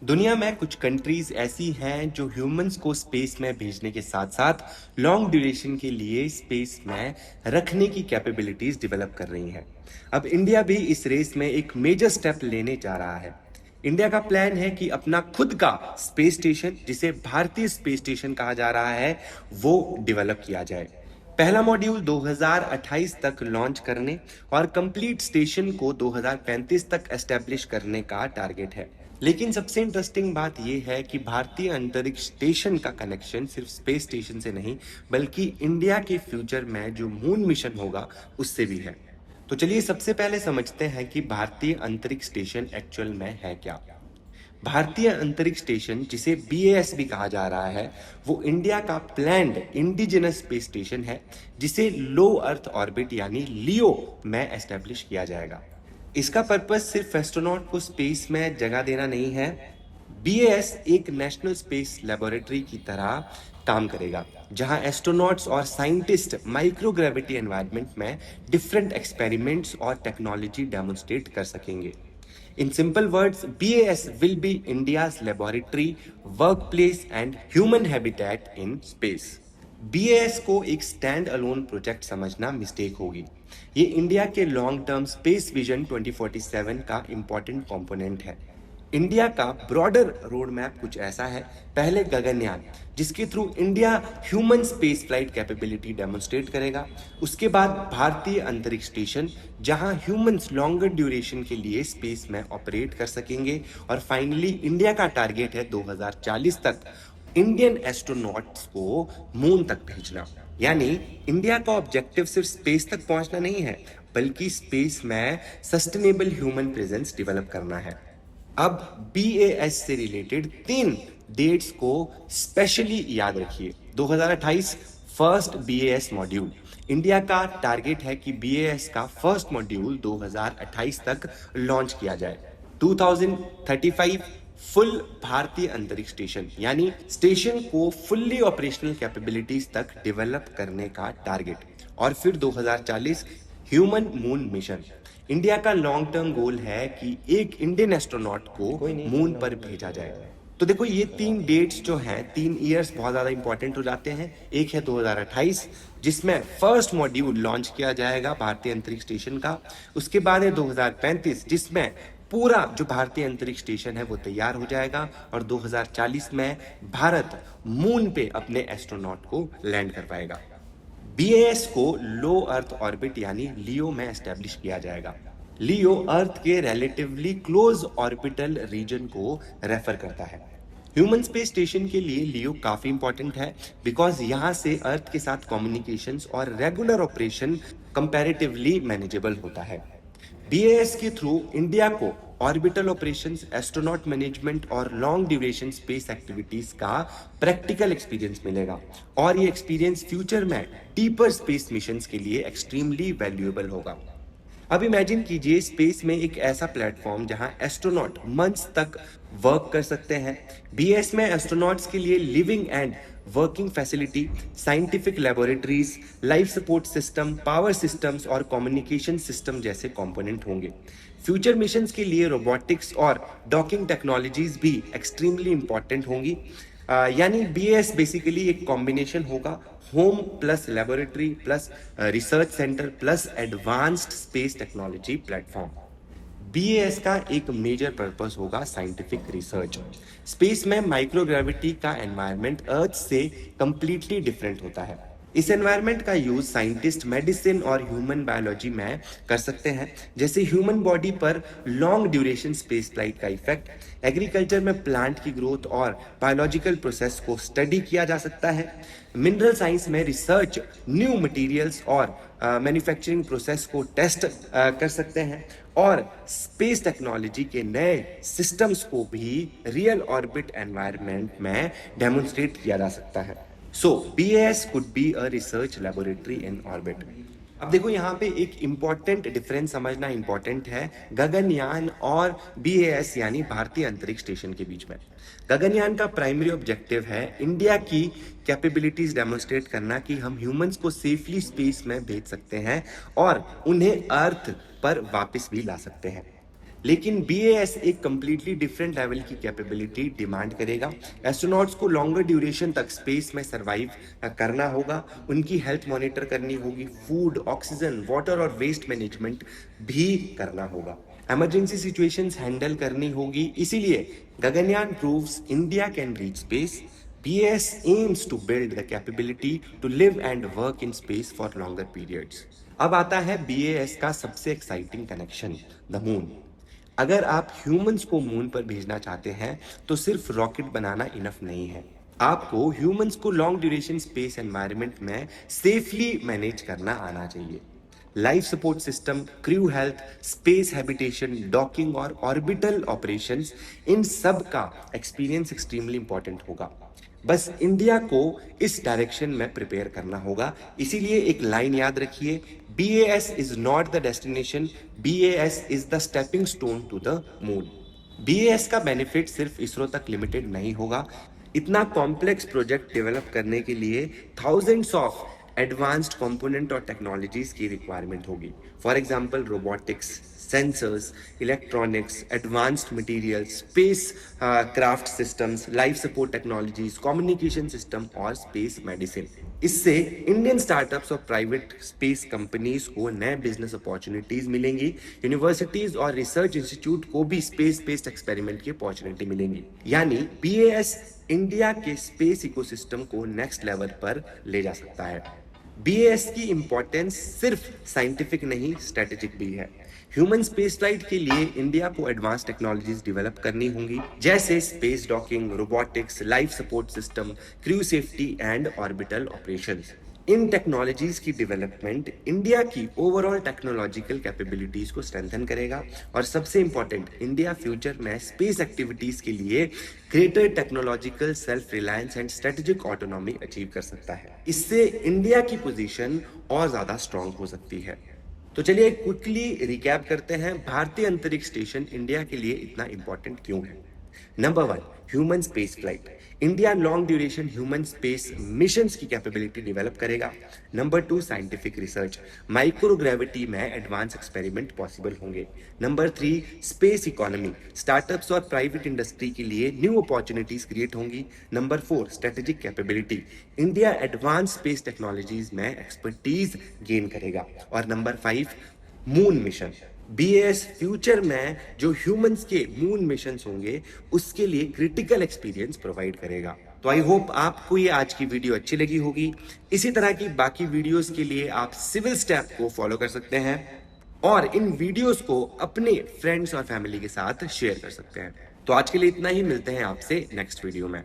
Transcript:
दुनिया में कुछ कंट्रीज ऐसी हैं जो ह्यूमंस को स्पेस में भेजने के साथ साथ लॉन्ग ड्यूरेशन के लिए स्पेस में रखने की कैपेबिलिटीज डेवलप कर रही हैं। अब इंडिया भी इस रेस में एक मेजर स्टेप लेने जा रहा है। इंडिया का प्लान है कि अपना खुद का स्पेस स्टेशन, जिसे भारतीय स्पेस स्टेशन कहा जा रहा है, वो डेवलप किया जाए। पहला मॉड्यूल 2028 तक लॉन्च करने और कंप्लीट स्टेशन को 2035 तक एस्टेब्लिश करने का टारगेट है। लेकिन सबसे इंटरेस्टिंग बात यह है कि भारतीय अंतरिक्ष स्टेशन का कनेक्शन सिर्फ स्पेस स्टेशन से नहीं, बल्कि इंडिया के फ्यूचर में जो मून मिशन होगा उससे भी है। तो चलिए सबसे पहले समझते हैं कि भारतीय अंतरिक्ष स्टेशन एक्चुअल में है क्या। भारतीय अंतरिक्ष स्टेशन, जिसे बीएएस भी कहा जा रहा है, वो इंडिया का प्लैंड इंडिजिनस स्पेस स्टेशन है, जिसे लो अर्थ ऑर्बिट यानी लियो में एस्टेब्लिश किया जाएगा। इसका पर्पस सिर्फ एस्ट्रोनॉट को स्पेस में जगह देना नहीं है। बीएएस एक नेशनल स्पेस लेबोरेटरी की तरह काम करेगा, जहां एस्ट्रोनॉट्स और साइंटिस्ट माइक्रोग्रेविटी एनवायरनमेंट में डिफरेंट एक्सपेरिमेंट्स और टेक्नोलॉजी डेमोन्स्ट्रेट कर सकेंगे। In simple words, BAS will be India's laboratory, workplace and human habitat in space. BAS को एक स्टैंड अलोन प्रोजेक्ट समझना मिस्टेक होगी। ये इंडिया के लॉन्ग टर्म स्पेस विजन 2047 का इंपॉर्टेंट कंपोनेंट है। इंडिया का ब्रॉडर रोड मैप कुछ ऐसा है। पहले गगनयान, जिसके through India human space flight capability demonstrate करेगा। उसके बाद भारतीय अंतरिक्ष स्टेशन, जहां ह्यूमंस लॉन्गर ड्यूरेशन के लिए स्पेस में ऑपरेट कर सकेंगे। और फाइनली इंडिया का टारगेट है 2040 तक इंडियन एस्ट्रोनॉट्स को मून तक भेजना। यानी इंडिया का ऑब्जेक्टिव सिर्फ स्पेस तक पहुंचना नहीं है, बल्कि स्पेस में सस्टेनेबल ह्यूमन प्रेजेंस डेवलप करना है। अब बीएएस से रिलेटेड 3 डेट्स को स्पेशली याद रखिए। 2028 फर्स्ट बीएएस मॉड्यूल। इंडिया का टारगेट है कि बीएएस का फर्स्ट मॉड्यूल 2028 तक लॉन्च किया जाए। 2035 फुल भारतीय अंतरिक्ष स्टेशन, यानी स्टेशन को फुल्ली ऑपरेशनल कैपेबिलिटीज तक डेवलप करने का टारगेट। और फिर 2040 ह्यूमन मून मिशन। इंडिया का लॉन्ग टर्म गोल है कि एक इंडियन एस्ट्रोनॉट को मून पर भेजा जाए। तो देखो, ये 3 डेट्स जो हैं, 3 ईयर्स बहुत ज्यादा इंपॉर्टेंट हो जाते हैं। एक है 2028, जिसमें फर्स्ट मॉड्यूल लॉन्च किया जाएगा भारतीय अंतरिक्ष स्टेशन का। उसके बाद है 2035, जिसमें पूरा जो भारतीय अंतरिक्ष स्टेशन है वो तैयार हो जाएगा। और 2040 में भारत मून पे अपने एस्ट्रोनॉट को लैंड कर पाएगा। बीएएस को लो अर्थ ऑर्बिट यानी लियो में एस्टेब्लिश किया जाएगा। लियो अर्थ के रिलेटिवली क्लोज ऑर्बिटल रीजन को रेफर करता है। ह्यूमन स्पेस स्टेशन के लिए लियो काफी इंपॉर्टेंट है, बिकॉज यहां से अर्थ के साथ कम्युनिकेशंस और रेगुलर ऑपरेशन कंपैरेटिवली मैनेजेबल होता है। बीएएस के थ्रू इंडिया को ऑर्बिटल ऑपरेशंस, एस्ट्रोनॉट मैनेजमेंट और लॉन्ग ड्यूरेशन स्पेस एक्टिविटीज का प्रैक्टिकल एक्सपीरियंस मिलेगा। और ये एक्सपीरियंस फ्यूचर में डीपर स्पेस मिशंस के लिए एक्सट्रीमली वैल्यूएबल होगा। अब इमेजिन कीजिए स्पेस में एक ऐसा प्लेटफॉर्म जहां एस्ट्रोनॉट मंथ्स तक वर्क कर सकते हैं। बीएस में एस्ट्रोनॉट्स के लिए living and working facility, scientific laboratories, life support system, power systems और कम्युनिकेशन सिस्टम जैसे कंपोनेंट होंगे। फ्यूचर मिशंस के लिए रोबोटिक्स और डॉकिंग टेक्नोलॉजीज भी एक्सट्रीमली इंपॉर्टेंट होंगी। यानी बीएस बेसिकली एक कॉम्बिनेशन होगा, home plus laboratory plus research centre plus advanced space technology platform. BAS का एक मेजर पर्पस होगा साइंटिफिक रिसर्च। स्पेस में माइक्रोग्रेविटी का एनवायरनमेंट अर्थ से कंप्लीटली डिफरेंट होता है। इस एनवायरनमेंट का यूज साइंटिस्ट मेडिसिन और ह्यूमन बायोलॉजी में कर सकते हैं, जैसे ह्यूमन बॉडी पर लॉन्ग ड्यूरेशन स्पेस फ्लाइट का इफेक्ट। एग्रीकल्चर में प्लांट की ग्रोथ और बायोलॉजिकल प्रोसेस को स्टडी किया जा सकता है। मिनरल साइंस में रिसर्च, न्यू मटेरियल्स और मैन्युफैक्चरिंग प्रोसेस को टेस्ट कर सकते हैं। और स्पेस टेक्नोलॉजी के नए सिस्टम्स को भी रियल ऑर्बिट एनवायरनमेंट में डेमोन्स्ट्रेट किया जा सकता है। सो BAS could be a research laboratory in orbit. अब देखो, यहाँ पे एक इंपॉर्टेंट डिफरेंस समझना इंपॉर्टेंट है गगनयान और BAS यानी भारतीय अंतरिक्ष स्टेशन के बीच में। गगनयान का प्राइमरी ऑब्जेक्टिव है इंडिया की कैपेबिलिटीज डेमोन्स्ट्रेट करना कि हम ह्यूमंस को सेफली स्पेस में भेज सकते हैं और उन्हें अर्थ पर वापस भी ला सकते हैं। लेकिन BAS एक कंप्लीटली डिफरेंट लेवल की कैपेबिलिटी डिमांड करेगा। एस्ट्रोनॉट्स को लॉन्गर ड्यूरेशन तक स्पेस में सरवाइव करना होगा, उनकी हेल्थ मॉनिटर करनी होगी, फूड, ऑक्सीजन, वाटर और वेस्ट मैनेजमेंट भी करना होगा, इमरजेंसी सिचुएशंस हैंडल करनी होगी। इसीलिए Gaganyaan proves India can reach space. BAS aims to build the capability to live and work in space for longer periods. अब आता है BAS का सबसे एक्साइटिंग कनेक्शन, द मून। अगर आप ह्यूमंस को मून पर भेजना चाहते हैं तो सिर्फ रॉकेट बनाना इनफ नहीं है, आपको ह्यूमंस को लॉन्ग ड्यूरेशन स्पेस एनवायरनमेंट में सेफली मैनेज करना आना चाहिए। Life support system, crew health, space habitation, docking और ऑर्बिटल ऑपरेशंस, इन सब का एक्सपीरियंस एक्सट्रीमली इंपॉर्टेंट होगा। बस इंडिया को इस डायरेक्शन में प्रिपेयर करना होगा। इसीलिए एक लाइन याद रखिए, BAS is not the destination, BAS is the stepping stone to the moon. BAS का बेनिफिट सिर्फ इसरो तक लिमिटेड नहीं होगा। इतना कॉम्प्लेक्स प्रोजेक्ट डेवलप करने के लिए थाउजेंड्स ऑफ एडवांस्ड कंपोनेंट और टेक्नोलॉजीज की रिक्वायरमेंट होगी। For example robotics, sensors, electronics, advanced materials, space craft systems, life support technologies, communication system और स्पेस मेडिसिन। इससे इंडियन स्टार्टअप्स और प्राइवेट स्पेस कंपनीज को नए बिजनेस अपॉर्चुनिटीज मिलेंगी। यूनिवर्सिटीज और रिसर्च इंस्टीट्यूट को भी स्पेस बेस्ड एक्सपेरिमेंट की अपॉर्चुनिटी मिलेंगी। यानी BAS इंडिया के स्पेस इकोसिस्टम को नेक्स्ट लेवल पर ले जा सकता है। BAS की इंपॉर्टेंस सिर्फ साइंटिफिक नहीं, स्ट्रेटेजिक भी है। ह्यूमन स्पेस फ्लाइट के लिए इंडिया को एडवांस टेक्नोलॉजीज डेवलप करनी होंगी, जैसे space docking, robotics, life support system, crew safety and orbital operations. In technologies की डेवलपमेंट इंडिया की ओवरऑल टेक्नोलॉजिकल कैपेबिलिटीज को स्ट्रेंथन करेगा और सबसे इंपॉर्टेंट, इंडिया फ्यूचर में स्पेस एक्टिविटीज के लिए greater technological self reliance and strategic autonomy achieve कर सकता है। इससे इंडिया की पोजीशन और ज्यादा स्ट्रांग हो सकती है। तो चलिए क्विकली रिकैप करते हैं, भारतीय अंतरिक्ष स्टेशन इंडिया के लिए इतना इंपॉर्टेंट क्यों है। Number 1, human space flight. India long duration human space missions की कैपेबिलिटी डेवलप करेगा। नंबर 2, साइंटिफिक रिसर्च, माइक्रोग्रेविटी में एडवांस एक्सपेरिमेंट पॉसिबल होंगे। नंबर 3, स्पेस इकोनॉमी, स्टार्टअप्स और प्राइवेट इंडस्ट्री के लिए न्यू अपॉर्चुनिटीज क्रिएट होंगी। Number 4, strategic capability, India advance space technologies में expertise gain करेगा। और number 5, moon mission. BAS future में जो ह्यूमंस के मून मिशंस होंगे उसके लिए क्रिटिकल एक्सपीरियंस प्रोवाइड करेगा। तो आई होप आपको ये आज की वीडियो अच्छी लगी होगी। इसी तरह की बाकी वीडियोस के लिए आप सिविल स्टेप को फॉलो कर सकते हैं और इन वीडियोस को अपने फ्रेंड्स और फैमिली के साथ शेयर कर सकते हैं। तो आज के लिए इतना ही, मिलते हैं आपसे नेक्स्ट वीडियो में।